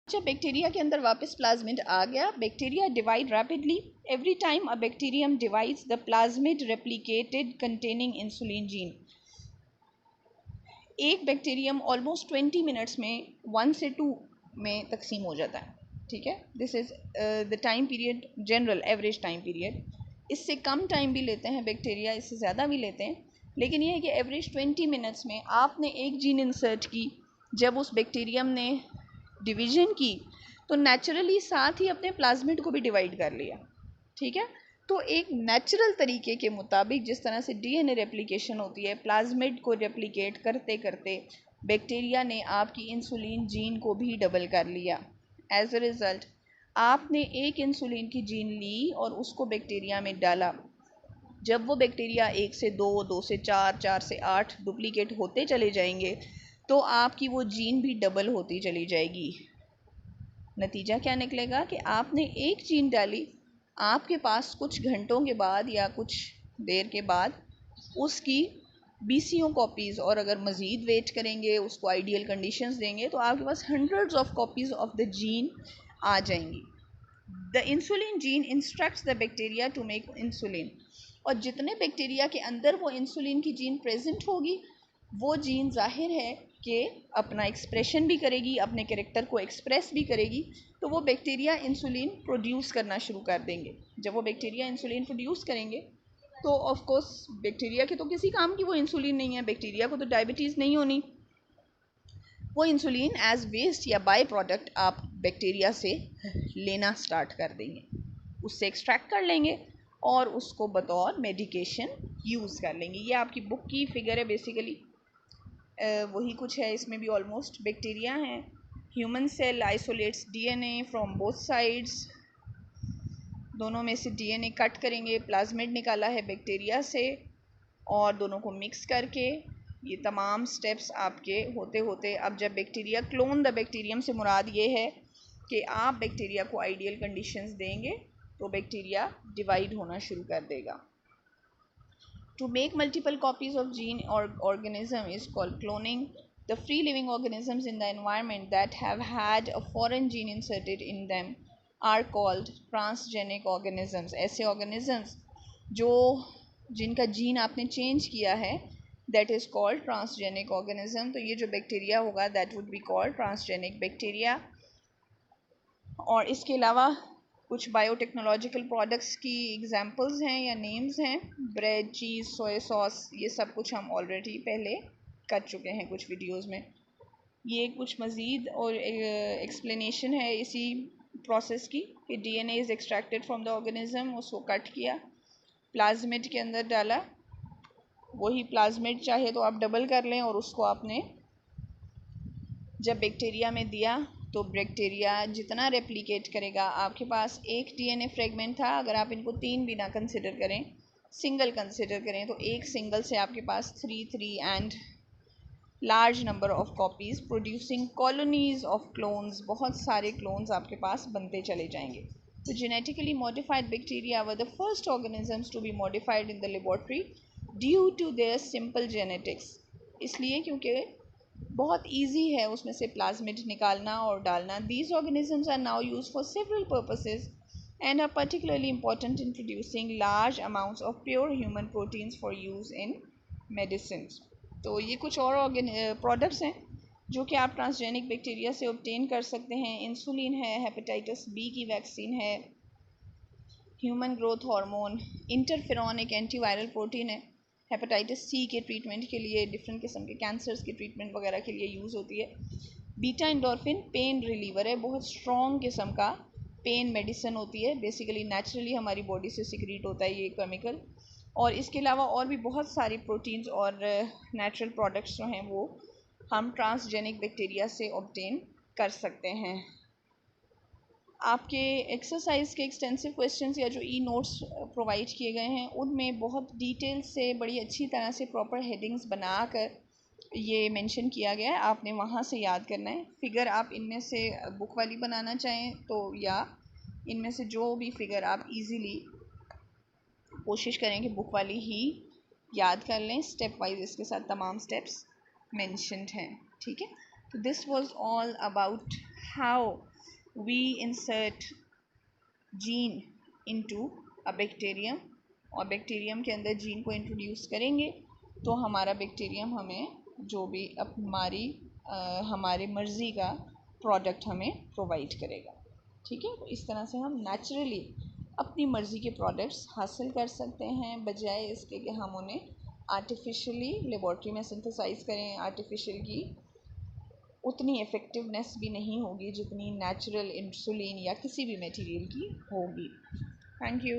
जब बैक्टीरिया के अंदर वापस प्लाज्मिड आ गया, bacteria divide rapidly. Every time a bacterium divides the plasmid replicated containing insulin gene. एक बैक्टीरियम ऑलमोस्ट 20 मिनट्स में 1 से 2 में तकसीम हो जाता है। ठीक है, this is the time period, general average time period. इससे कम टाइम भी लेते हैं बैक्टीरिया, इससे ज़्यादा भी लेते हैं, लेकिन ये है कि एवरेज 20 मिनट्स में आपने एक जीन इंसर्ट की। जब उस बैक्टीरियम ने डिवीजन की तो नेचुरली साथ ही अपने प्लाज्मिड को भी डिवाइड कर लिया। ठीक है, तो एक नेचुरल तरीके के मुताबिक जिस तरह से डीएनए रेप्लिकेशन होती है, प्लाज्मिड को रेप्लिकेट करते करते बैक्टीरिया ने आपकी इंसुलिन जीन को भी डबल कर लिया। एज अ रिज़ल्ट आपने एक इंसुलिन की जीन ली और उसको बैक्टीरिया में डाला। जब वो बैक्टीरिया 1 से 2, 2 से 4, 4 से 8 डुप्लीकेट होते चले जाएंगे तो आपकी वो जीन भी डबल होती चली जाएगी। नतीजा क्या निकलेगा कि आपने एक जीन डाली, आपके पास कुछ घंटों के बाद या कुछ देर के बाद उसकी बीसियों कॉपीज़, और अगर मज़ीद वेट करेंगे, उसको आइडियल कंडीशंस देंगे तो आपके पास hundreds of copies of the gene आ जाएंगी। The insulin gene instructs the bacteria to make insulin. और जितने बैक्टीरिया के अंदर वो इंसुलिन की जीन प्रेजेंट होगी, वो जीन जाहिर है कि अपना एक्सप्रेशन भी करेगी, अपने कैरेक्टर को एक्सप्रेस भी करेगी, तो वो बैक्टीरिया इंसुलिन प्रोड्यूस करना शुरू कर देंगे। जब वो बैक्टीरिया इंसुलिन प्रोड्यूस करेंगे तो ऑफ कोर्स बैक्टीरिया के तो किसी काम की वो इंसुलिन नहीं है, बैक्टीरिया को तो डायबिटीज़ नहीं होनी। वो इंसुलिन एज वेस्ट या बाय प्रोडक्ट आप बैक्टीरिया से लेना स्टार्ट कर देंगे, उससे एक्सट्रैक्ट कर लेंगे और उसको बतौर मेडिकेशन यूज़ कर लेंगे। ये आपकी बुक की फिगर है बेसिकली, वही कुछ है इसमें भी ऑलमोस्ट। बैक्टीरिया हैं, human cell isolates DNA from both sides, दोनों में से डीएनए कट करेंगे, प्लाज्मिड निकाला है बैक्टीरिया से, और दोनों को मिक्स करके ये तमाम स्टेप्स आपके होते होते अब जब बैक्टीरिया क्लोन द बैक्टीरियम से मुराद ये है कि आप बैक्टीरिया को आइडियल कंडीशंस देंगे तो बैक्टीरिया डिवाइड होना शुरू कर देगा। To make multiple copies of gene or organism is called cloning. The free living organisms in the environment that have had a foreign gene inserted in them are called transgenic organisms. ऐसे organisms जो जिनका gene आपने change किया है, that is called transgenic organism. तो ये जो bacteria होगा that would be called transgenic bacteria. और इसके अलावा कुछ बायोटेक्नोलॉजिकल प्रोडक्ट्स की एग्जांपल्स हैं या नेम्स हैं, ब्रेड, चीज़, सोया सॉस, ये सब कुछ हम ऑलरेडी पहले कर चुके हैं कुछ वीडियोस में। ये कुछ मज़ीद और एक्सप्लेनेशन है इसी प्रोसेस की कि DNA is extracted from the organism, उसको कट किया, प्लाज्मिड के अंदर डाला, वही प्लाज्मिड चाहे तो आप डबल कर लें और उसको आपने जब बैक्टीरिया में दिया तो बैक्टीरिया जितना रेप्लिकेट करेगा, आपके पास एक डीएनए फ्रेगमेंट था, अगर आप इनको 3 भी ना कंसिडर करें, सिंगल कंसिडर करें, तो एक सिंगल से आपके पास 3 and large number of copies producing colonies of clones, बहुत सारे क्लोन्स आपके पास बनते चले जाएंगे। तो genetically modified bacteria were the first organisms to be modified in the laboratory due to their simple genetics. इसलिए क्योंकि बहुत ईजी है उसमें से प्लाज्मिड निकालना और डालना। These organisms are now use for several purposes and are particularly important in producing large amounts of pure human proteins for use in medicine. तो ये कुछ और प्रोडक्ट्स हैं जो कि आप ट्रांसजेनिक बैक्टीरिया से ऑब्टेन कर सकते हैं। इंसुलिन है, हेपेटाइटिस बी की वैक्सीन है, ह्यूमन ग्रोथ हार्मोन, इंटरफेरॉन एक एंटीवायरल प्रोटीन है, हेपेटाइटिस सी के ट्रीटमेंट के लिए, डिफरेंट किस्म के कैंसर्स के ट्रीटमेंट वगैरह के लिए यूज़ होती है। बीटा एंडोर्फिन पेन रिलीवर है, बहुत स्ट्रॉन्ग किस्म का पेन मेडिसिन होती है, बेसिकली नेचुरली हमारी बॉडी से सिक्रीट होता है ये केमिकल। और इसके अलावा और भी बहुत सारी प्रोटीन्स और नेचुरल प्रोडक्ट्स जो हैं वो हम ट्रांसजेनिक बैक्टीरिया से ऑब्टेन कर सकते हैं। आपके एक्सरसाइज के एक्सटेंसिव क्वेश्चंस या जो ई नोट्स प्रोवाइड किए गए हैं उनमें बहुत डिटेल से बड़ी अच्छी तरह से प्रॉपर हेडिंग्स बनाकर ये मेंशन किया गया है, आपने वहाँ से याद करना है। फिगर आप इनमें से बुक वाली बनाना चाहें तो, या इनमें से जो भी फिगर आप इजीली कोशिश करें कि बुक वाली ही याद कर लें। स्टेप वाइज इसके साथ तमाम स्टेप्स मेंशन्ड हैं। ठीक है, तो this was all about how we insert gene into a bacterium, और बैक्टीरियम के अंदर जीन को इंट्रोड्यूस करेंगे तो हमारा बैक्टीरियम हमें जो भी हमारे मर्ज़ी का प्रोडक्ट हमें प्रोवाइड करेगा। ठीक है, तो इस तरह से हम नेचुरली अपनी मर्ज़ी के प्रोडक्ट्स हासिल कर सकते हैं, बजाय इसके कि हम उन्हें आर्टिफिशियली लेबॉर्ट्री में सिंथेसाइज करें। आर्टिफिशियल की उतनी इफ़ेक्टिवनेस भी नहीं होगी जितनी नेचुरल इंसुलिन या किसी भी मटेरियल की होगी। Thank you.